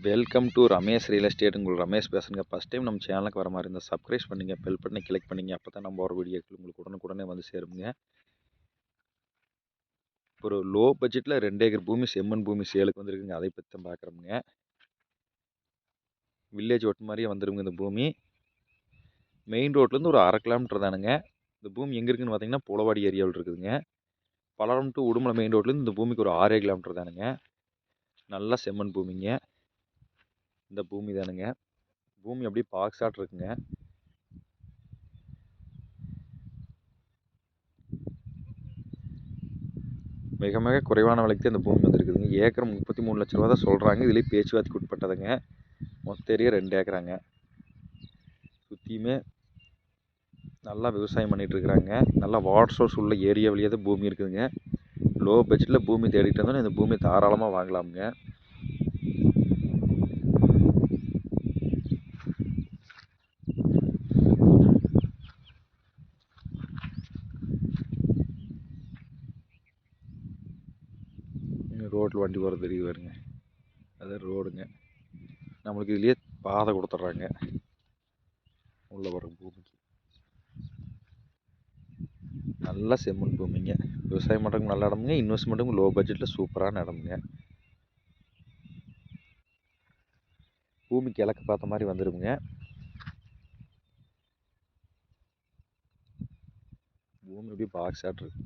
Welcome to Ramesh real estate. உங்கள் ரமேஷ் பேசுங்க. First time நம்ம சேனலுக்கு வர மாதிரி இருந்தால் சப்ஸ்கிரைப் பண்ணுங்கள், பெல் பட்டனை கிளிக் பண்ணிங்க. அப்போ தான் நம்ம ஒரு வீடியோக்கள் உங்களுக்கு உடனுக்குடனே வந்து சேருங்க. ஒரு லோ பட்ஜெட்டில் 2 ஏக்கர் பூமி செம்மண் பூமி சேலுக்கு வந்துருக்குங்க. அதை பற்றி தான் பார்க்குறோமுங்க. வில்லேஜ் ஒட்டு மாதிரியே வந்துருங்க. இந்த பூமி மெயின் ரோட்லேருந்து ஒரு 1/2 கிலோமீட்டர் தானுங்க. இந்த பூமி எங்கே இருக்குதுன்னு பார்த்தீங்கன்னா புலவாடி ஏரியாவில் இருக்குதுங்க. பலவரம் டு உடுமலை மெயின் ரோட்லேருந்து இந்த பூமிக்கு ஒரு 6 கிலோமீட்டர் தானுங்க. நல்லா செம்மண் பூமிங்க. இந்த பூமி தானுங்க. பூமி அப்படியே பாக்ஸாட் இருக்குங்க. மிக மிக குறைவான விலைக்கு இந்த பூமி வந்துருக்குதுங்க. ஏக்கர் 33 லட்ச ரூபா தான் சொல்கிறாங்க. இதுலேயே பேச்சுவார்த்தைக்கு உட்பட்டதுங்க. மொத்த ஏரியா 2 ஏக்கராங்க. சுற்றியுமே நல்லா விவசாயம் பண்ணிகிட்ருக்குறாங்க. நல்லா வாட்டர் சோர்ஸ் உள்ள ஏரியாவிலேயே தான் பூமி இருக்குதுங்க. லோ பட்ஜெட்டில் பூமி தேடிட்டு இருந்தோன்னா இந்த பூமி தாராளமாக வாங்கலாமுங்க. ரோட்டில் வண்டி போகிறது தெரியுது வருங்க. அது ரோடுங்க. நம்மளுக்கு இதுலேயே பாதை கொடுத்துட்றாங்க உள்ளே வர பூமிக்கு. நல்லா செம்மண் பூமிங்க. விவசாயம் பண்ணுறதுக்கு நல்ல இடமுங்க. இன்வெஸ்ட்மெண்ட்டுக்கும் லோ பட்ஜெட்டில் சூப்பரான இடமுங்க. பூமி கிழக்கு பார்த்த மாதிரி வந்துருங்க. பூமி அப்படியே பாக்ஸ் ஆட் இருக்கு.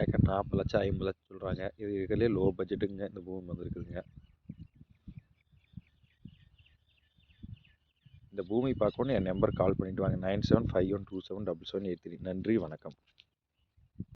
ஏக்கர் 40 லட்சம் 50 லட்சம் சொல்கிறாங்க. இது இருக்கிறதுலே லோ பட்ஜெட்டுங்க. இந்த பூமி வந்துருக்குதுங்க. இந்த பூமி பார்க்கணுன்னு என் நம்பர் கால் பண்ணிவிட்டு வாங்க. 9751277783. நன்றி, வணக்கம்.